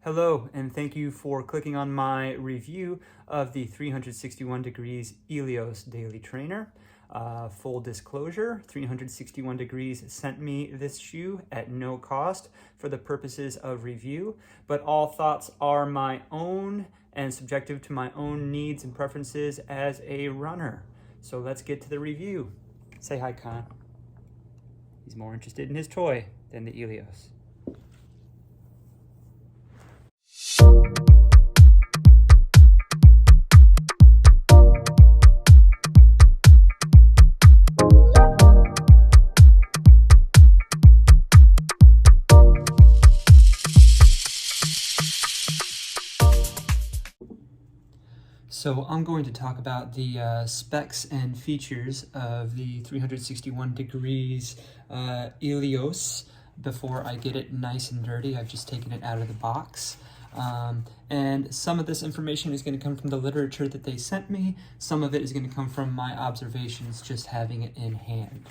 Hello, and thank you for clicking on my review of the 361 Degrees Eleos Daily Trainer. Full disclosure, 361 Degrees sent me this shoe at no cost for the purposes of review, but all thoughts are my own and subjective to my own needs and preferences as a runner. So let's get to the review. Say hi, Khan. He's more interested in his toy than the Eleos. So I'm going to talk about the specs and features of the 361 Degrees Eleos before I get it nice and dirty. I've just taken it out of the box. And some of this information is going to come from the literature that they sent me. Some of it is going to come from my observations just having it in hand.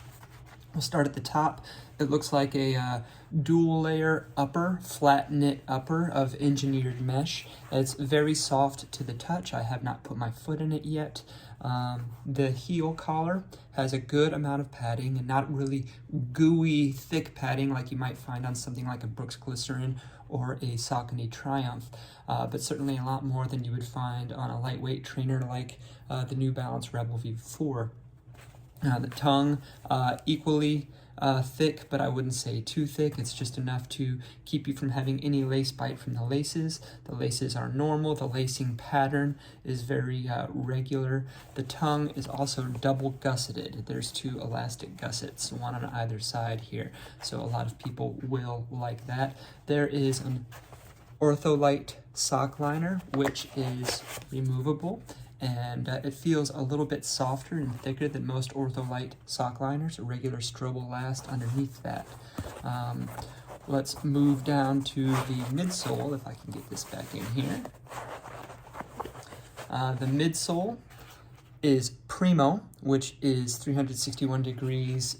We'll start at the top. It looks like a dual layer upper, flat knit upper of engineered mesh. It's very soft to the touch. I have not put my foot in it yet. The heel collar has a good amount of padding and not really gooey, thick padding like you might find on something like a Brooks Glycerin or a Saucony Triumph, but certainly a lot more than you would find on a lightweight trainer like the New Balance Rebel V4. The tongue, equally thick, but I wouldn't say too thick. It's just enough to keep you from having any lace bite from the laces. The laces are normal. The lacing pattern is very regular. The tongue is also double gusseted. There's two elastic gussets, one on either side here. So a lot of people will like that. There is an Ortholite sock liner, which is removable. And it feels a little bit softer and thicker than most Ortholite sock liners. A regular Strobel Last underneath that. Let's move down to the midsole, if I can get this back in here. The midsole is Primo, which is 361 Degrees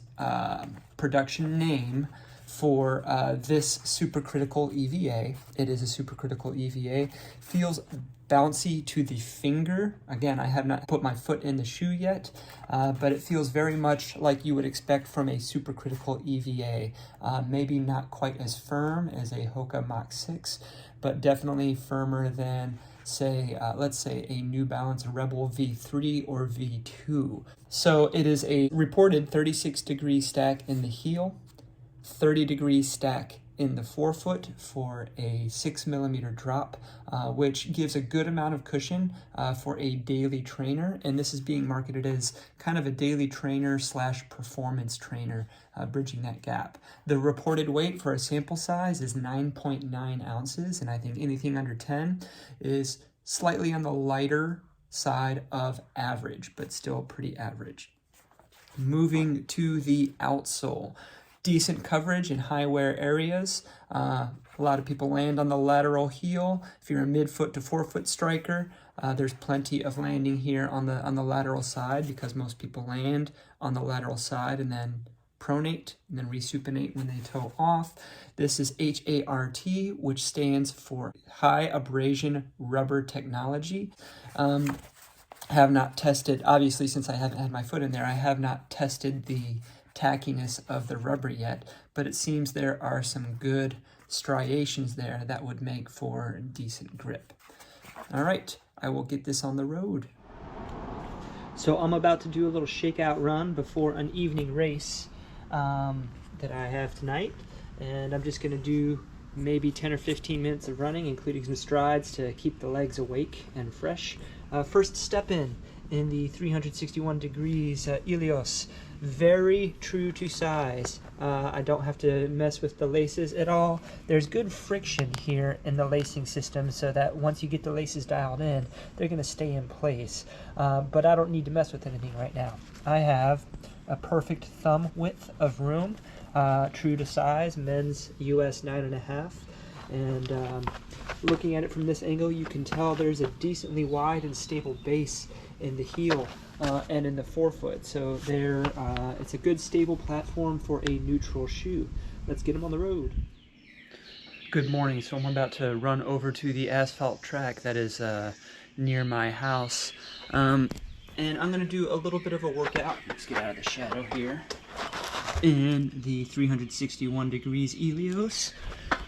production name for this supercritical EVA. It is a supercritical EVA. Feels bouncy to the finger. Again, I have not put my foot in the shoe yet, but it feels very much like you would expect from a supercritical EVA. Maybe not quite as firm as a Hoka Mach 6, but definitely firmer than, say, let's say a New Balance Rebel V3 or V2. So it is a reported 36 degree stack in the heel, 30 degree stack in the forefoot for a 6mm drop, which gives a good amount of cushion for a daily trainer. And this is being marketed as kind of a daily trainer slash performance trainer, bridging that gap. The reported weight for a sample size is 9.9 ounces, and I think anything under 10 is slightly on the lighter side of average, but still pretty average. Moving to the outsole. Decent coverage in high wear areas. A lot of people land on the lateral heel. If you're a mid-foot to forefoot striker, there's plenty of landing here on the lateral side because most people land on the lateral side and then pronate and then resupinate when they toe off. This is HART, which stands for High Abrasion Rubber Technology. Have not tested, obviously since I haven't had my foot in there, I have not tested the tackiness of the rubber yet, but it seems there are some good striations there that would make for decent grip. All right, I will get this on the road. So I'm about to do a little shakeout run before an evening race that I have tonight, and I'm just going to do maybe 10 or 15 minutes of running, including some strides to keep the legs awake and fresh. First step in the 361 Degrees Eleos. Very true to size. I don't have to mess with the laces at all. There's good friction here in the lacing system so that once you get the laces dialed in, they're going to stay in place. But I don't need to mess with anything right now. I have a perfect thumb width of room, true to size, men's US 9.5. And looking at it from this angle, you can tell there's a decently wide and stable base in the heel and in the forefoot. So it's a good stable platform for a neutral shoe. Let's get them on the road. Good morning. So I'm about to run over to the asphalt track that is near my house. And I'm going to do a little bit of a workout. Let's get out of the shadow here. In the 361 degrees Eleos.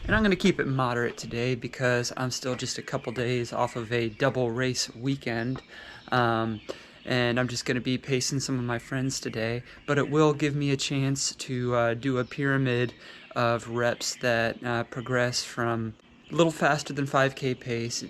And I'm going to keep it moderate today because I'm still just a couple days off of a double race weekend. And I'm just going to be pacing some of my friends today. But it will give me a chance to do a pyramid of reps that progress from a little faster than 5K pace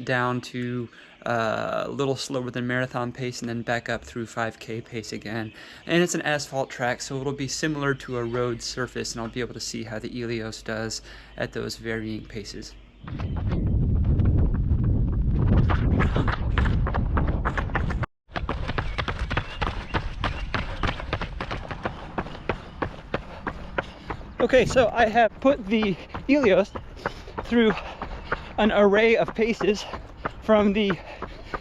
down to a little slower than marathon pace, and then back up through 5K pace again. And it's an asphalt track, so it'll be similar to a road surface, and I'll be able to see how the Eleos does at those varying paces. Okay, so I have put the Eleos through an array of paces from the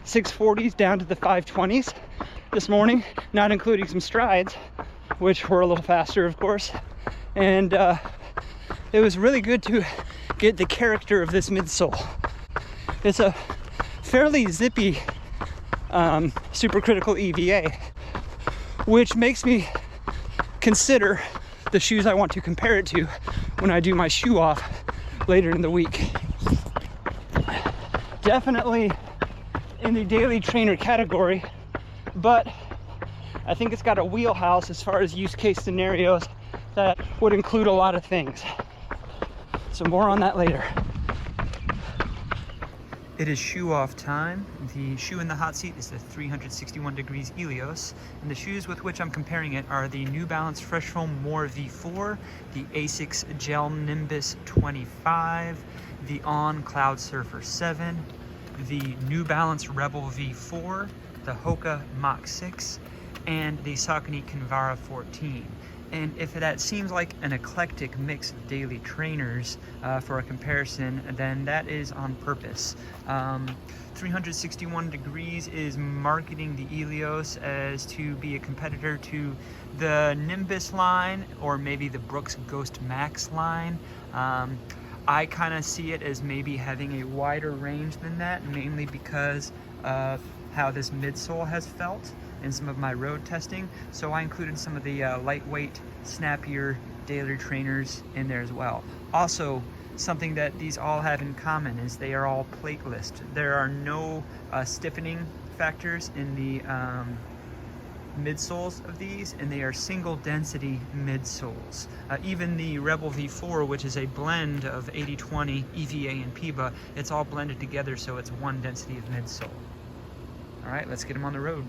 640s down to the 520s this morning, not including some strides, which were a little faster, of course. And it was really good to get the character of this midsole. It's a fairly zippy supercritical EVA, which makes me consider the shoes I want to compare it to when I do my shoe off later in the week. Definitely in the daily trainer category, but I think it's got a wheelhouse as far as use case scenarios that would include a lot of things. So more on that later. It is shoe off time. The shoe in the hot seat is the 361 degrees Eleos, and the shoes with which I'm comparing it are the New Balance Freshfoam More V4, the Asics Gel-Nimbus 25, the On Cloudsurfer 7, the New Balance Rebel V4, the Hoka Mach 6, and the Saucony Kinvara 14. And if that seems like an eclectic mix of daily trainers for a comparison, then that is on purpose. 361 degrees is marketing the Eleos as to be a competitor to the Nimbus line, or maybe the Brooks Ghost Max line. I kind of see it as maybe having a wider range than that, mainly because of how this midsole has felt in some of my road testing. So I included some of the lightweight, snappier daily trainers in there as well. Also, something that these all have in common is they are all plateless. There are no stiffening factors in the midsoles of these, and they are single density midsoles. Even the Rebel V4, which is a blend of 80/20 EVA and PIBA, it's all blended together, so it's one density of midsole. All right, let's get them on the road.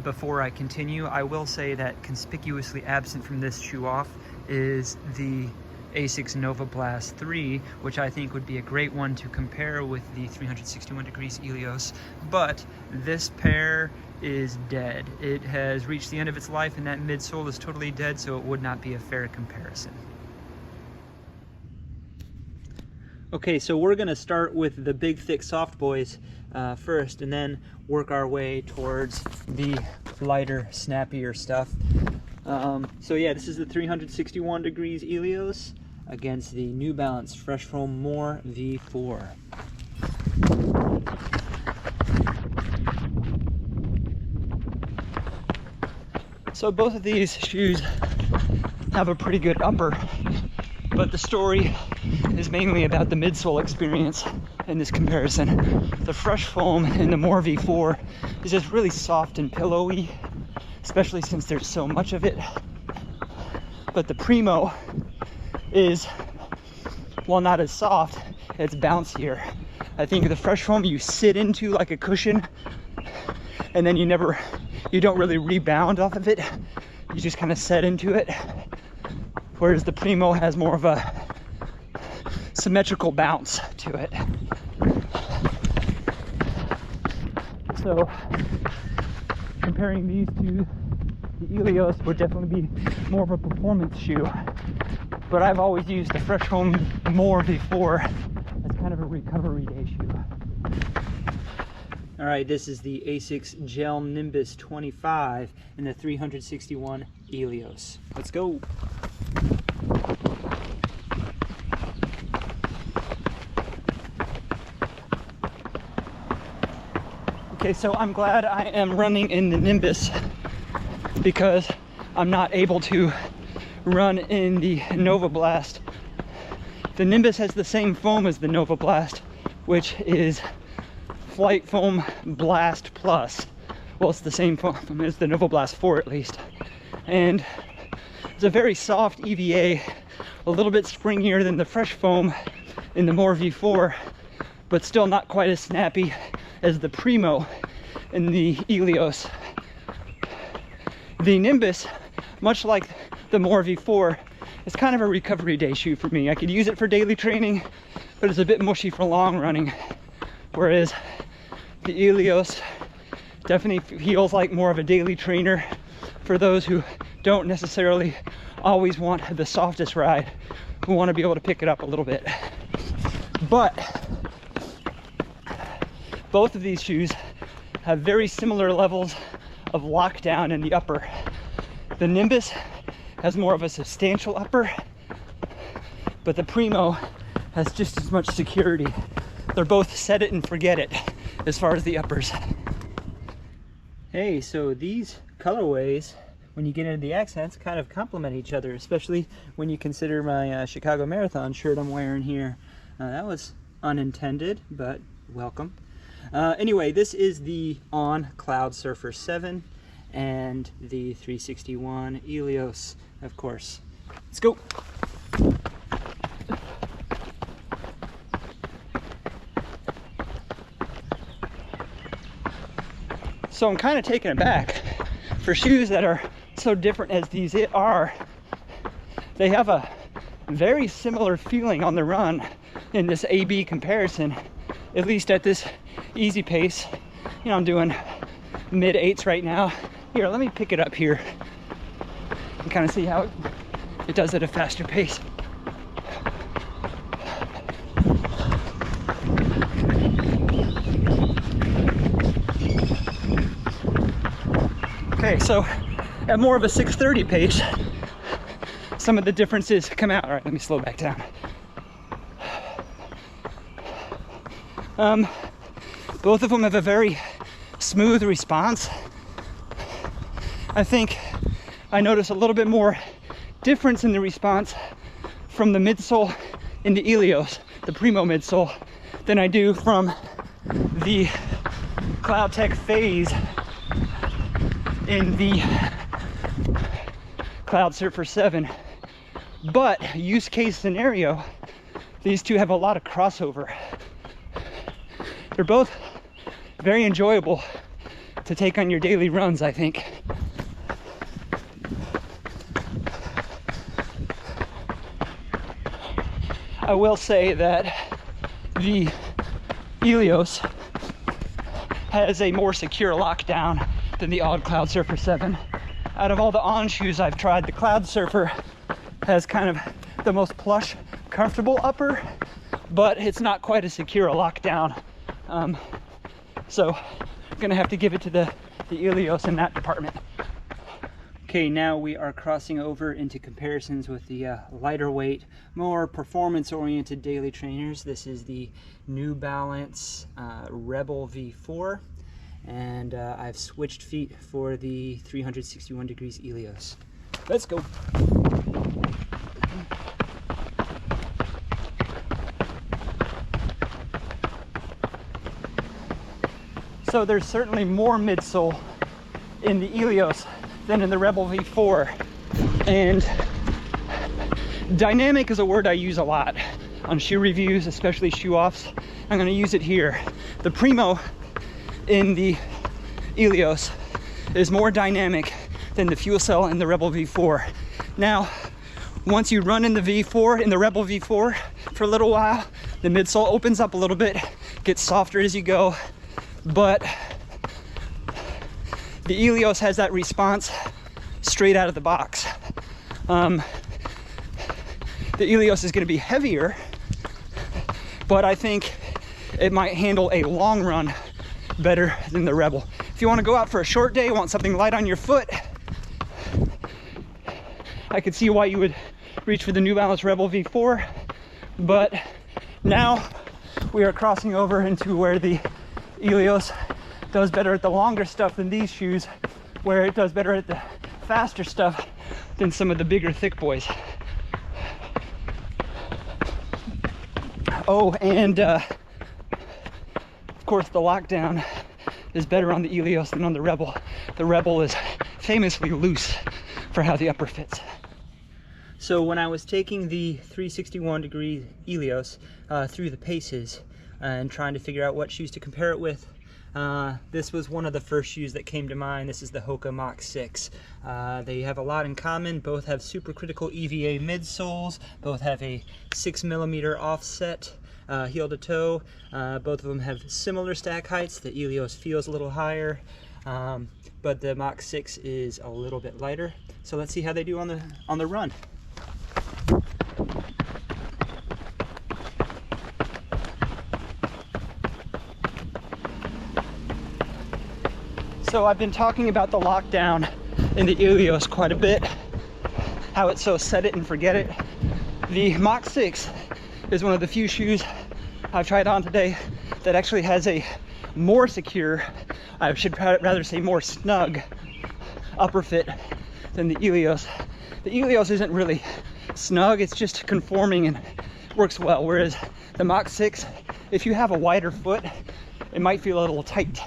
Before I continue, I will say that conspicuously absent from this shoe off is the Asics Nova Blast 3, which I think would be a great one to compare with the 361 degrees Eleos, but this pair is dead. It has reached the end of its life, and that midsole is totally dead, so it would not be a fair comparison. Okay, so we're going to start with the big, thick, soft boys first, and then work our way towards the lighter, snappier stuff. So yeah, this is the 361 degrees Eleos against the New Balance Freshfoam More V4. So both of these shoes have a pretty good upper, but the story is mainly about the midsole experience in this comparison. The Freshfoam in the More V4 is just really soft and pillowy, especially since there's so much of it. But the Primo is, while not as soft, it's bouncier. I think the Freshfoam you sit into like a cushion, and then you don't really rebound off of it. You just kind of set into it. Whereas the Primo has more of a symmetrical bounce to it. So comparing these to the Eleos would definitely be more of a performance shoe, but I've always used the Freshfoam More V4 as kind of a recovery day shoe. All right, this is the Asics Gel-Nimbus 25 in the 361 Eleos. Let's go. Okay, so I'm glad I am running in the Nimbus because I'm not able to run in the Nova Blast. The Nimbus has the same foam as the Nova Blast, which is Flight Foam Blast Plus. Well, it's the same foam as the Nova Blast 4 at least. And it's a very soft EVA, a little bit springier than the Freshfoam in the More V4, but still not quite as snappy as the Primo in the Eleos. The Nimbus, much like the More V4, is kind of a recovery day shoe for me. I could use it for daily training, but it's a bit mushy for long running. Whereas the Eleos definitely feels like more of a daily trainer for those who don't necessarily always want the softest ride, who want to be able to pick it up a little bit. But both of these shoes have very similar levels of lockdown in the upper. The Nimbus has more of a substantial upper, but the Primo has just as much security. They're both set it and forget it as far as the uppers. Hey, so these colorways, when you get into the accents, kind of complement each other, especially when you consider my Chicago Marathon shirt I'm wearing here. That was unintended, but welcome. Anyway, this is the On Cloudsurfer 7 and the 361 Eleos, of course. Let's go. So I'm kind of taken aback. For shoes that are so different as these are, they have a very similar feeling on the run in this A-B comparison, at least at this easy pace. You know, I'm doing mid-8s right now. Here, let me pick it up here and kind of see how it does at a faster pace. Okay, so at more of a 6:30 pace, some of the differences come out. All right, let me slow back down. Both of them have a very smooth response. I think I notice a little bit more difference in the response from the midsole in the Eleos, the Primo midsole, than I do from the CloudTech Phase in the Cloudsurfer 7. But use case scenario, these two have a lot of crossover. They're both very enjoyable to take on your daily runs, I think. I will say that the Eleos has a more secure lockdown than the On Cloudsurfer 7. Out of all the On shoes I've tried, the Cloudsurfer has kind of the most plush, comfortable upper, but it's not quite as secure a lockdown. So I'm gonna have to give it to the Eleos in that department. Okay, now we are crossing over into comparisons with the lighter weight, more performance-oriented daily trainers. This is the New Balance Rebel V4. And I've switched feet for the 361 degrees Eleos. Let's go. So there's certainly more midsole in the Eleos than in the Rebel V4. And dynamic is a word I use a lot on shoe reviews, especially shoe offs. I'm gonna use it here. The Primo in the Eleos is more dynamic than the fuel cell in the Rebel V4. Now, once you run in the V4, in the Rebel V4 for a little while, the midsole opens up a little bit, gets softer as you go, but the Eleos has that response straight out of the box. The Eleos is gonna be heavier, but I think it might handle a long run better than the Rebel. If you want to go out for a short day, want something light on your foot, I could see why you would reach for the New Balance Rebel V4. But now we are crossing over into where the Eleos does better at the longer stuff than these shoes, where it does better at the faster stuff than some of the bigger thick boys. Oh, and of course the lockdown is better on the Eleos than on the Rebel. The Rebel is famously loose for how the upper fits. So when I was taking the 361 degree Eleos through the paces and trying to figure out what shoes to compare it with, this was one of the first shoes that came to mind. This is the Hoka Mach 6. They have a lot in common. Both have supercritical EVA midsoles. Both have a 6mm offset heel to toe. Both of them have similar stack heights. The Eleos feels a little higher, but the Mach 6 is a little bit lighter. So let's see how they do on the run. So I've been talking about the lockdown in the Eleos quite a bit, how it's so set it and forget it. The Mach 6 is one of the few shoes I've tried on today that actually has a more secure, I should rather say more snug upper fit than the Eleos. The Eleos isn't really snug, it's just conforming and works well, whereas the Mach 6, if you have a wider foot, it might feel a little tight,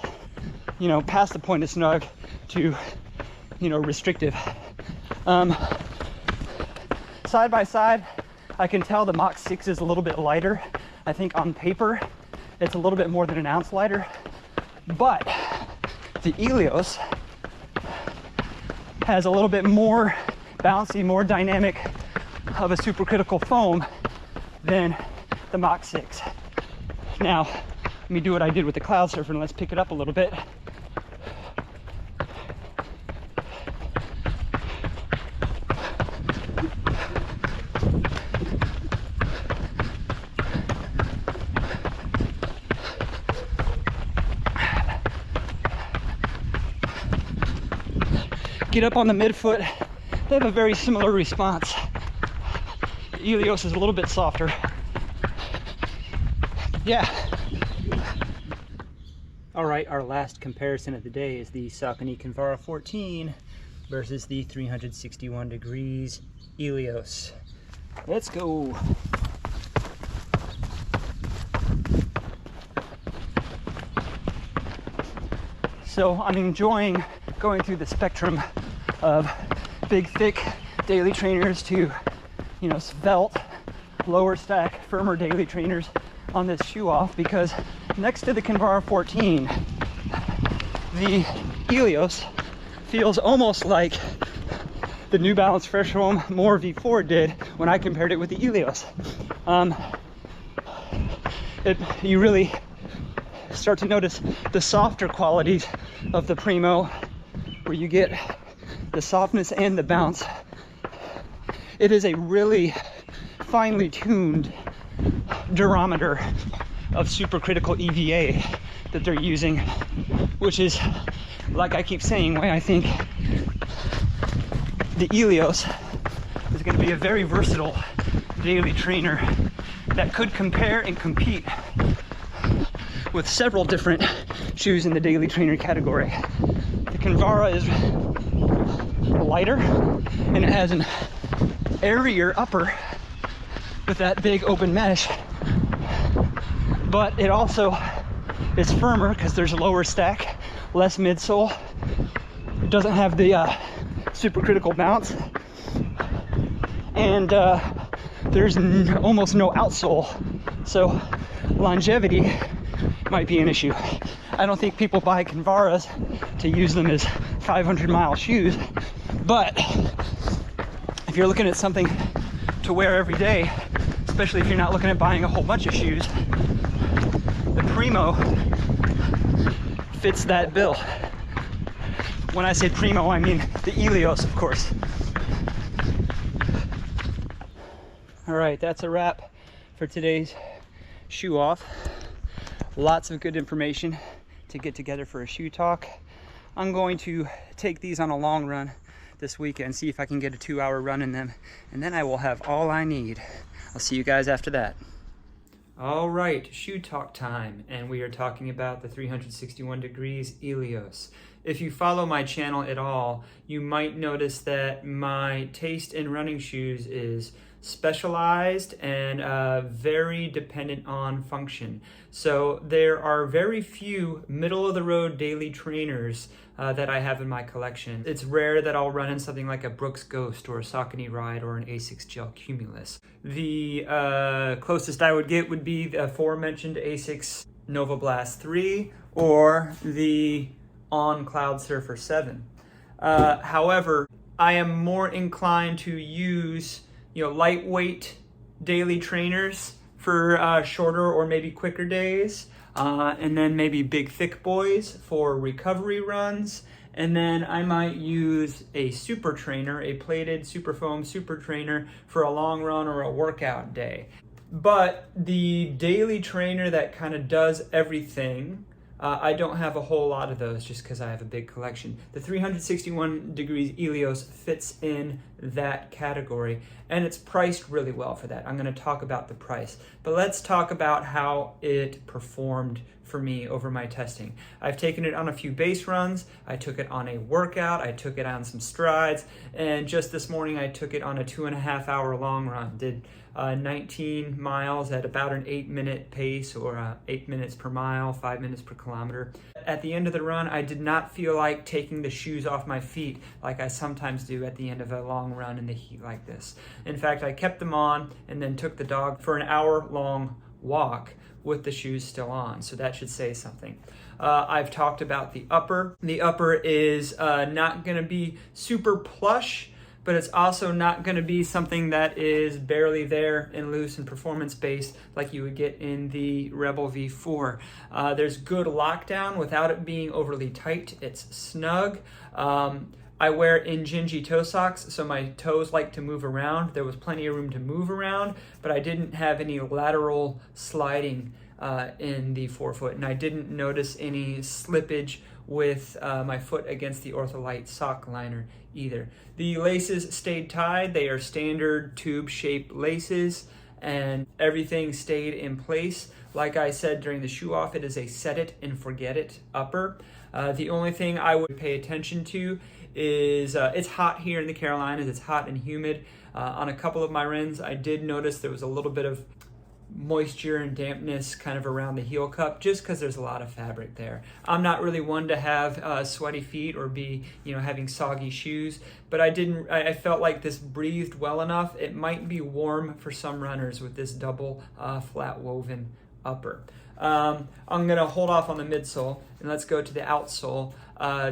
you know, past the point of snug to, you know, restrictive. Side by side, I can tell the Mach 6 is a little bit lighter. I think on paper, it's a little bit more than an ounce lighter, but the Eleos has a little bit more bouncy, more dynamic of a supercritical foam than the Mach 6. Now, let me do what I did with the Cloudsurfer and let's pick it up a little bit. Get up on the midfoot, they have a very similar response. The Eleos is a little bit softer. Yeah. All right, our last comparison of the day is the Saucony Kinvara 14 versus the 361 degrees Eleos. Let's go. So I'm enjoying going through the spectrum of big, thick daily trainers to, you know, svelte, lower stack, firmer daily trainers on this shoe off, because next to the Kinvara 14, the Eleos feels almost like the New Balance Freshfoam More V4 did when I compared it with the Eleos. You really start to notice the softer qualities of the Primo, where you get the softness and the bounce. It is a really finely tuned durometer of supercritical EVA that they're using, which is, like I keep saying, why I think the Eleos is going to be a very versatile daily trainer that could compare and compete with several different shoes in the daily trainer category. The Kinvara is lighter and it has an airier upper with that big open mesh, but it also is firmer because there's a lower stack, less midsole. It doesn't have the supercritical bounce, and there's almost no outsole, so longevity might be an issue. I don't think people buy Kinvaras to use them as 500-mile shoes, but if you're looking at something to wear every day, especially if you're not looking at buying a whole bunch of shoes, the Primo fits that bill. When I say Primo, I mean the Eleos, of course. All right, that's a wrap for today's shoe off. Lots of good information to get together for a shoe talk. I'm going to take these on a long run this weekend, see if I can get a 2-hour run in them, and then I will have all I need. I'll see you guys after that. All right, shoe talk time, and we are talking about the 361 degrees Eleos. If you follow my channel at all, you might notice that my taste in running shoes is specialized and very dependent on function. So there are very few middle-of-the-road daily trainers that I have in my collection. It's rare that I'll run in something like a Brooks Ghost or a Saucony Ride or an Asics Gel Cumulus. The closest I would get would be the aforementioned Asics Nova Blast 3 or the On Cloudsurfer 7. However, I am more inclined to use lightweight daily trainers for shorter or maybe quicker days, and then maybe big thick boys for recovery runs, and then I might use a super trainer, a plated Superfoam super trainer for a long run or a workout day. But the daily trainer that kind of does everything, I don't have a whole lot of those just because I have a big collection. The 361 degrees Eleos fits in that category, and it's priced really well for that. I'm going to talk about the price, but let's talk about how it performed for me over my testing. I've taken it on a few base runs, I took it on a workout, I took it on some strides, and just this morning I took it on a 2.5-hour long run. Did 19 miles at about an 8-minute pace, or 8 minutes per mile, 5 minutes per kilometer. At the end of the run, I did not feel like taking the shoes off my feet like I sometimes do at the end of a long run in the heat like this. In fact, I kept them on and then took the dog for an hour-long walk with the shoes still on, so that should say something. I've talked about the upper. The upper is not going to be super plush, but it's also not going to be something that is barely there and loose and performance-based like you would get in the Rebel V4. There's good lockdown without it being overly tight. It's snug. I wear Injinji toe socks, so my toes like to move around. There was plenty of room to move around, but I didn't have any lateral sliding in the forefoot, and I didn't notice any slippage with my foot against the Ortholite sock liner either. The laces stayed tied. They are standard tube-shaped laces, and everything stayed in place. Like I said during the shoe off, it is a set it and forget it upper. The only thing I would pay attention to is it's hot here in the Carolinas. It's hot and humid. On a couple of my runs, I did notice there was a little bit of moisture and dampness kind of around the heel cup, just because there's a lot of fabric there. I'm not really one to have sweaty feet or be having soggy shoes, but I felt like this breathed well enough. It might be warm for some runners with this double flat woven upper. I'm going to hold off on the midsole and let's go to the outsole.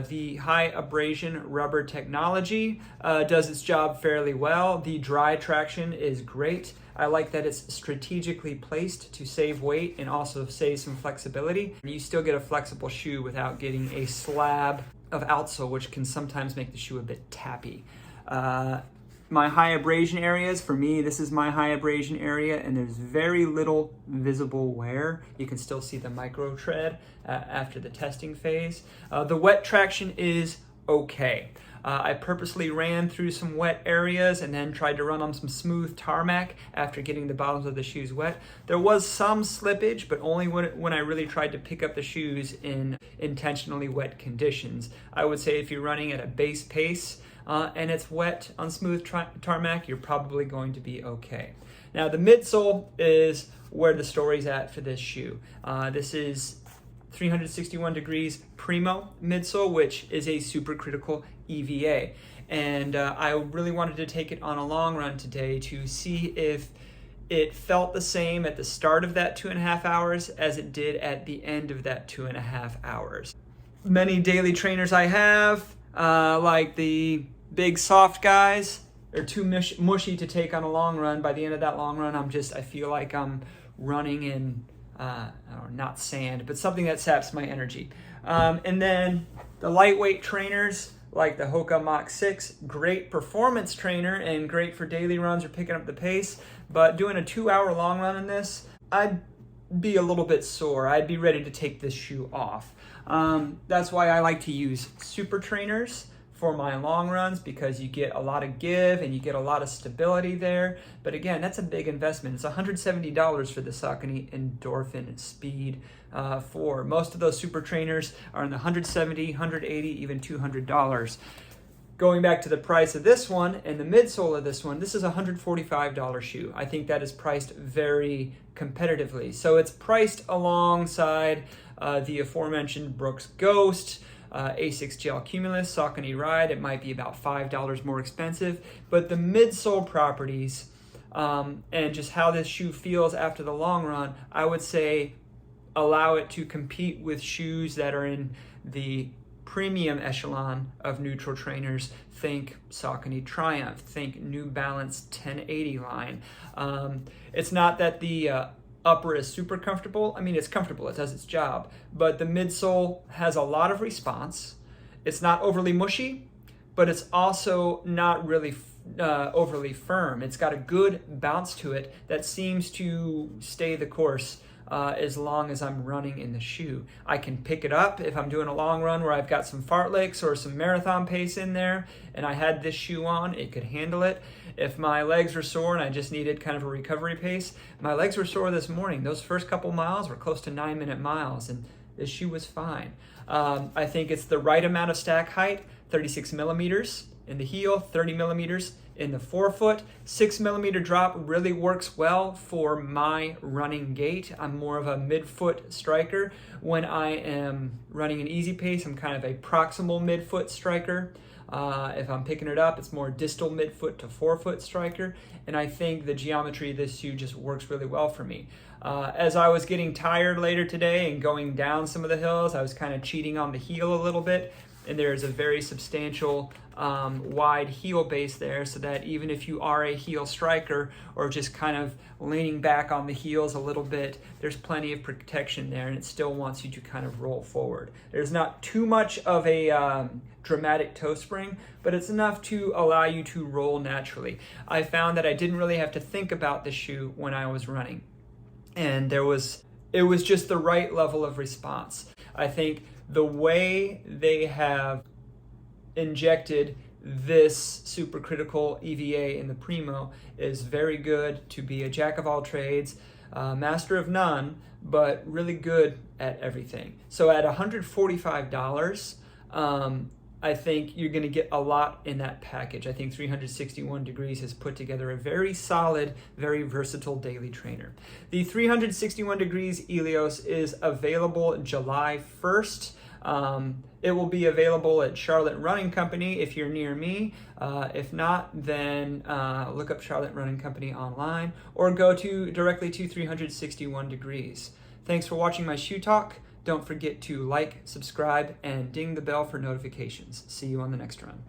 The high abrasion rubber technology does its job fairly well. The dry traction is great. I like that it's strategically placed to save weight and also save some flexibility. You still get a flexible shoe without getting a slab of outsole, which can sometimes make the shoe a bit tappy. My high abrasion areas, for me, this is my high abrasion area, and there's very little visible wear. You can still see the micro tread after the testing phase. The wet traction is okay. I purposely ran through some wet areas and then tried to run on some smooth tarmac after getting the bottoms of the shoes wet. There was some slippage, but only when I really tried to pick up the shoes in intentionally wet conditions. I would say if you're running at a base pace and it's wet on smooth tarmac, you're probably going to be okay. Now the midsole is where the story's at for this shoe. This is 361 degrees Primo midsole, which is a supercritical EVA. And I really wanted to take it on a long run today to see if it felt the same at the start of that 2.5 hours as it did at the end of that 2.5 hours. Many daily trainers I have, like the big soft guys, are too mushy to take on a long run. By the end of that long run, I feel like I'm running in I don't know, not sand, but something that saps my energy. And then the lightweight trainers like the Hoka Mach 6, great performance trainer and great for daily runs or picking up the pace, but doing a 2-hour long run in this, I'd be a little bit sore. I'd be ready to take this shoe off. That's why I like to use super trainers for my long runs because you get a lot of give and you get a lot of stability there. But again, that's a big investment. It's $170 for the Saucony Endorphin Speed 4. Most of those super trainers are in the $170, $180, even $200. Going back to the price of this one and the midsole of this one, this is a $145 shoe. I think that is priced very competitively. So it's priced alongside the aforementioned Brooks Ghost, Asics Gel Cumulus, Saucony Ride. It might be about $5 more expensive, but the midsole properties and just how this shoe feels after the long run, I would say allow it to compete with shoes that are in the premium echelon of neutral trainers. Think Saucony Triumph, think New Balance 1080 line. It's not that the upper is super comfortable. I mean, it's comfortable, it does its job, but the midsole has a lot of response. It's not overly mushy, but it's also not really overly firm. It's got a good bounce to it that seems to stay the course as long as I'm running in the shoe. I can pick it up if I'm doing a long run where I've got some fartleks or some marathon pace in there and I had this shoe on, it could handle it. If my legs were sore and I just needed kind of a recovery pace, my legs were sore this morning. Those first couple miles were close to 9-minute miles and this shoe was fine. I think it's the right amount of stack height, 36 millimeters in the heel, 30 millimeters in the forefoot. 6 millimeter drop really works well for my running gait. I'm more of a midfoot striker. When I am running an easy pace, I'm kind of a proximal midfoot striker. If I'm picking it up, it's more distal midfoot to forefoot striker. And I think the geometry of this shoe just works really well for me. As I was getting tired later today and going down some of the hills, I was kind of cheating on the heel a little bit. And there's a very substantial wide heel base there, so that even if you are a heel striker or just kind of leaning back on the heels a little bit, there's plenty of protection there and it still wants you to kind of roll forward. There's not too much of a dramatic toe spring, but it's enough to allow you to roll naturally. I found that I didn't really have to think about the shoe when I was running, and it was just the right level of response. I think the way they have injected this supercritical EVA in the Primo is very good to be a jack of all trades, master of none, but really good at everything. So at $145, I think you're going to get a lot in that package. I think 361 Degrees has put together a very solid, very versatile daily trainer. The 361 Degrees Eleos is available July 1st. It will be available at Charlotte Running Company if you're near me. If not, then look up Charlotte Running Company online or go directly to 361 Degrees. Thanks for watching my shoe talk. Don't forget to like, subscribe, and ding the bell for notifications. See you on the next run.